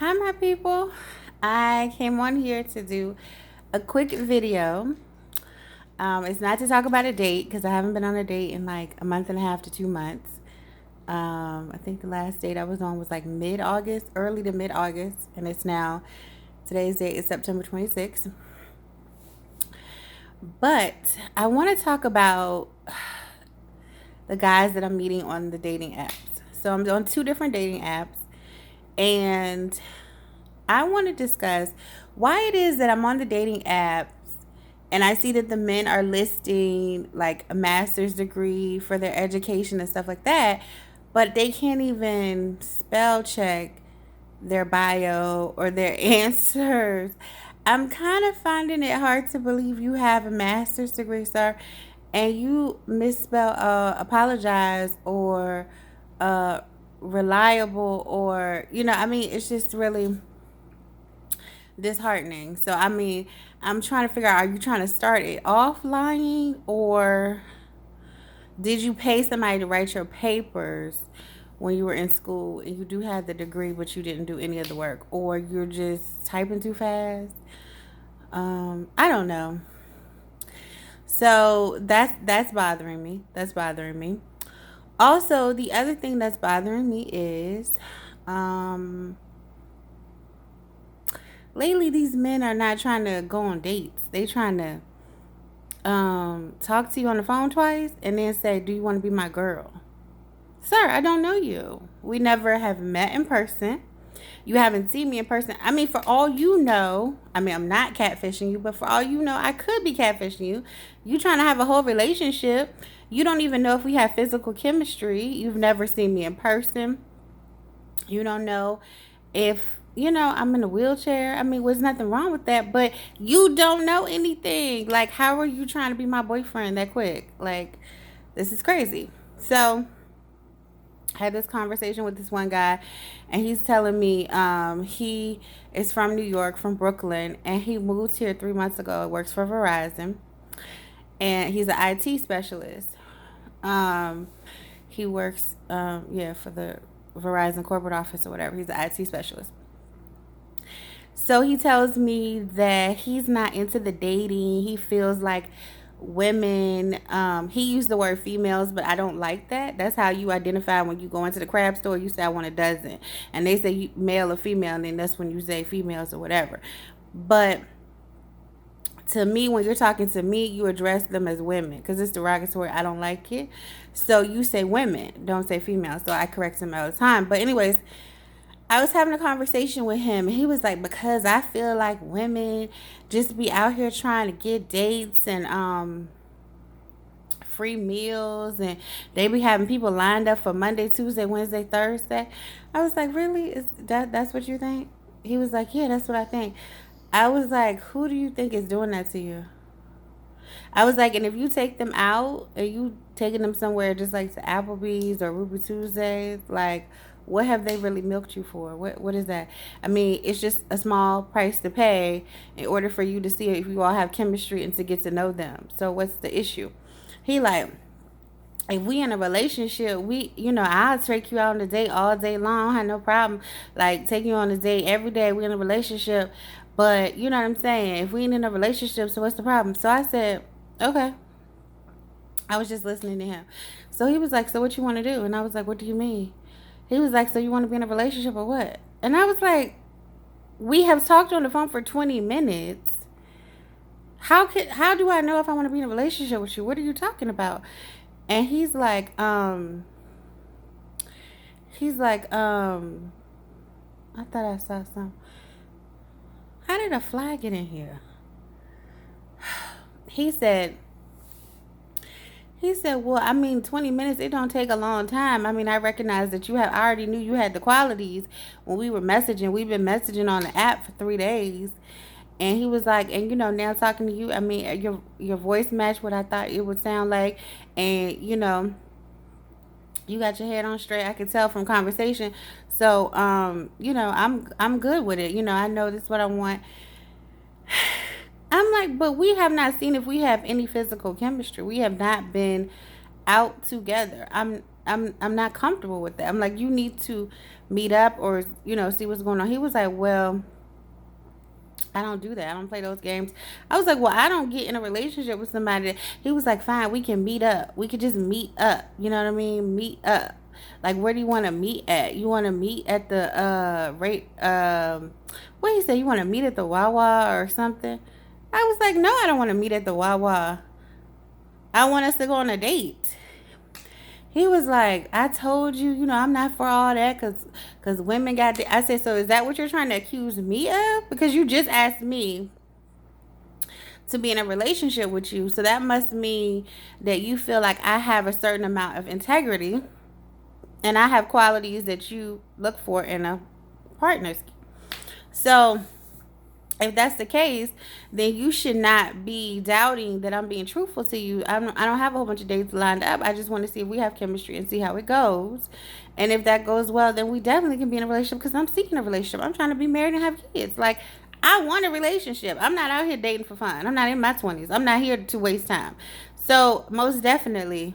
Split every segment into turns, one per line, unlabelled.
Hi, my people. I came on here to do a quick video. It's not to talk about a date because I haven't been on a date in like a month and a half to 2 months. I think the last date I was on was like mid August, early to mid August, and it's now today's date is September 26th. But I want to talk about the guys that I'm meeting on the dating apps. So I'm on two different dating apps, and I want to discuss why it is that I'm on the dating apps and I see that the men are listing like a master's degree for their education and stuff like that, but they can't even spell check their bio or their answers. I'm kind of finding it hard to believe you have a master's degree, sir, and you misspell apologize or uh, reliable, or, I mean, it's just really disheartening. So, I mean, I'm trying to figure out, are you trying to start it off lying, or did you pay somebody to write your papers when you were in school and you do have the degree but you didn't do any of the work, or you're just typing too fast? I don't know. So that's bothering me. That's bothering me. Also, the other thing that's bothering me is um lately these men are not trying to go on dates. They trying to talk to you on the phone twice and then say, "Do you want to be my girl?" Sir, I don't know you. We never have met in person. You haven't seen me in person. I mean, for all you know, I mean, I'm not catfishing you, but for all you know, I could be catfishing you. You trying to have a whole relationship. You don't even know if we have physical chemistry. You've never seen me in person. You don't know if, I'm in a wheelchair. I mean, there's nothing wrong with that, but you don't know anything. Like, how are you trying to be my boyfriend that quick? Like, this is crazy. So, I had this conversation with this one guy, and he's telling me he is from New York, from Brooklyn, and he moved here 3 months ago. Works for Verizon, and he's an IT specialist. Um, he works, yeah, for the Verizon corporate office or whatever. He's an IT specialist. So he tells me that he's not into the dating. He feels like women, he used the word females, but I don't like that. That's how you identify when you go into the crab store. You say, I want a dozen. And they say male or female, and then that's when you say females or whatever. But to me, when you're talking to me, you address them as women because it's derogatory. I don't like it. So you say women, don't say females. So I correct him all the time. But anyways, I was having a conversation with him, and he was like, because I feel like women just be out here trying to get dates and free meals, and they be having people lined up for Monday, Tuesday, Wednesday, Thursday. I was like, really? Is that's what you think? He was like, yeah, that's what I think. I was like, who do you think is doing that to you? I was like, and if you take them out, are you taking them somewhere just like to Applebee's or Ruby Tuesdays? Like, what have they really milked you for? What is that? I mean, it's just a small price to pay in order for you to see if you all have chemistry and to get to know them. So what's the issue? He like, if we in a relationship, I'll take you out on a date all day long. I have no problem like taking you on a date every day. We in a relationship, but you know what I'm saying. If we ain't in a relationship, so what's the problem? So I said, okay. I was just listening to him. So he was like, so what you want to do? And I was like, what do you mean? He was like, so you want to be in a relationship or what? And I was like, we have talked on the phone for 20 minutes. How do I know if I want to be in a relationship with you? What are you talking about? And he's like, I thought I saw some. How did a fly get in here? He said, well, I mean, 20 minutes, it don't take a long time. I mean, I recognize that I already knew you had the qualities when we were messaging. We've been messaging on the app for 3 days. And he was like, and now talking to you, I mean, your voice matched what I thought it would sound like. And, you got your head on straight. I could tell from conversation. So, I'm good with it. I know this is what I want. I'm like, but we have not seen if we have any physical chemistry. We have not been out together. I'm not comfortable with that. I'm like, you need to meet up or see what's going on. He was like, well, I don't do that. I don't play those games. I was like, well, I don't get in a relationship with somebody. He was like, fine, we can meet up. We could just meet up. You know what I mean? Meet up. Like, where do you want to meet at? You want to meet at the rate what he said? You want to meet at the Wawa or something? I was like, no, I don't want to meet at the Wawa. I want us to go on a date. He was like, I told you, I'm not for all that because women got. I said, so is that what you're trying to accuse me of? Because you just asked me to be in a relationship with you. So that must mean that you feel like I have a certain amount of integrity and I have qualities that you look for in a partner. So if that's the case, then you should not be doubting that I'm being truthful to you. I don't have a whole bunch of dates lined up. I just want to see if we have chemistry and see how it goes. And if that goes well, then we definitely can be in a relationship because I'm seeking a relationship. I'm trying to be married and have kids. Like, I want a relationship. I'm not out here dating for fun. I'm not in my 20s. I'm not here to waste time. So, most definitely,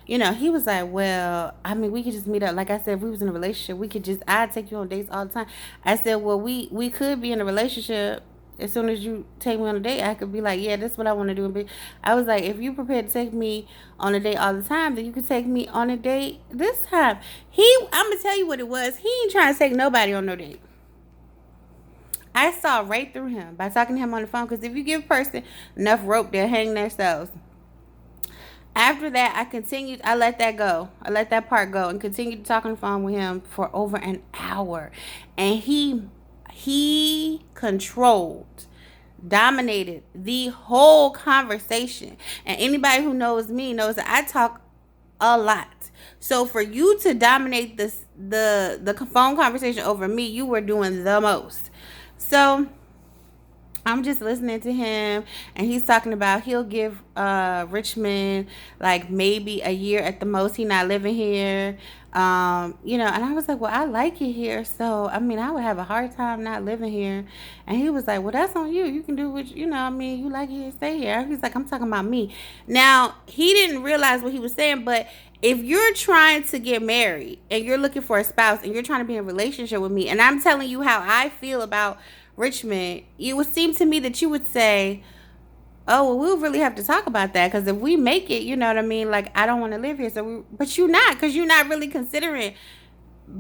he was like, well, I mean, we could just meet up. Like I said, if we was in a relationship, I'd take you on dates all the time. I said, well, we could be in a relationship. As soon as you take me on a date, I could be like, yeah, this is what I want to do. I was like, if you prepared to take me on a date all the time, then you could take me on a date this time. I'm going to tell you what it was. He ain't trying to take nobody on no date. I saw right through him by talking to him on the phone. Because if you give a person enough rope, they'll hang themselves. After that, I let that go. I let that part go and continued to talk on the phone with him for over an hour. And he controlled, dominated the whole conversation. And anybody who knows me knows that I talk a lot. So for you to dominate the phone conversation over me, you were doing the most. So I'm just listening to him, and he's talking about he'll give Richmond like maybe a year at the most. He not living here, and I was like, well, I like it here, so I mean, I would have a hard time not living here. And he was like, well, that's on you. You can do what I mean, you like it here, stay here. He's like, I'm talking about me. Now he didn't realize what he was saying, but if you're trying to get married and you're looking for a spouse and you're trying to be in a relationship with me, and I'm telling you how I feel about Richmond, it would seem to me that you would say, oh, well, we'll really have to talk about that because if we make it, you know what I mean? Like, I don't want to live here. But you're not, because you're not really considering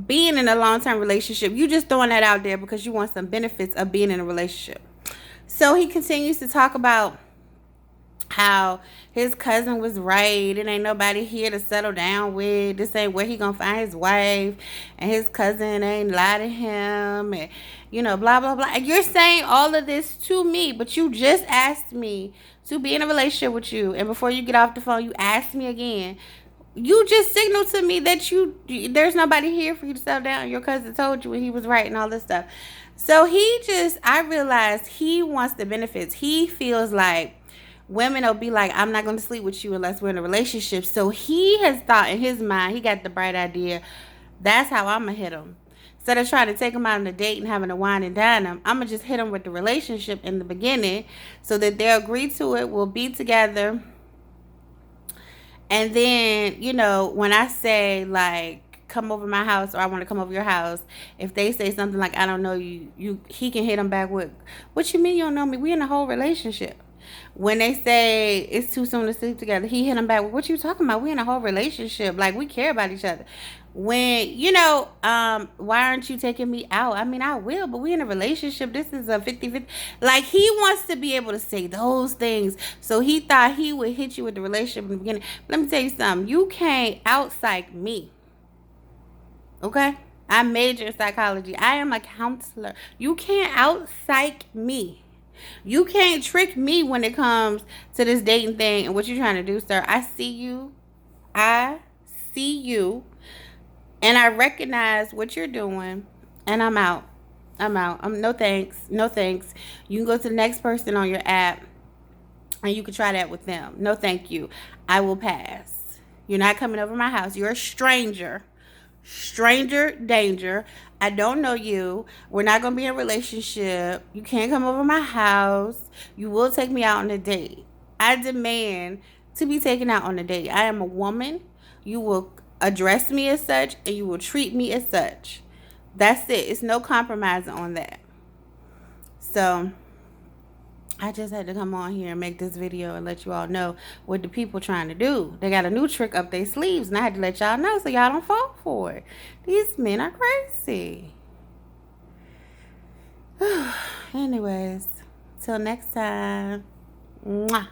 being in a long-term relationship. You just throwing that out there because you want some benefits of being in a relationship. So he continues to talk about how his cousin was right. It ain't nobody here to settle down with. This ain't where he gonna find his wife. And his cousin ain't lie to him. And, blah, blah, blah. And you're saying all of this to me, but you just asked me to be in a relationship with you. And before you get off the phone, you asked me again. You just signaled to me that there's nobody here for you to settle down. Your cousin told you and he was right and all this stuff. So I realized he wants the benefits. He feels like women will be like, I'm not going to sleep with you unless we're in a relationship. So he has thought in his mind, he got the bright idea, that's how I'm going to hit him. Instead of trying to take him out on a date and having to wine and dine him, I'm going to just hit him with the relationship in the beginning so that they'll agree to it. We'll be together. And then, when I say, like, come over my house or I want to come over your house, if they say something like, I don't know you, he can hit them back with, what you mean you don't know me? We in a whole relationship. When they say it's too soon to sleep together, he hit them back with, what you talking about? We in a whole relationship. Like, we care about each other. When, why aren't you taking me out? I mean, I will, but we in a relationship. This is a 50-50. Like, he wants to be able to say those things. So he thought he would hit you with the relationship in the beginning. Let me tell you something. You can't out-psych me. Okay? I majored in psychology. I am a counselor. You can't out-psych me. You can't trick me when it comes to this dating thing and what you're trying to do, sir. I see you. And I recognize what you're doing. And I'm out. No thanks. No thanks. You can go to the next person on your app and you can try that with them. No thank you. I will pass. You're not coming over my house. You're a stranger. Stranger danger. I don't know you. We're not going to be in a relationship. You can't come over my house. You will take me out on a date. I demand to be taken out on a date. I am a woman. You will address me as such, and you will treat me as such. That's it. It's no compromising on that. So I just had to come on here and make this video and let you all know what the people trying to do. They got a new trick up their sleeves, and I had to let y'all know so y'all don't fall for it. These men are crazy. Anyways, till next time. Mwah.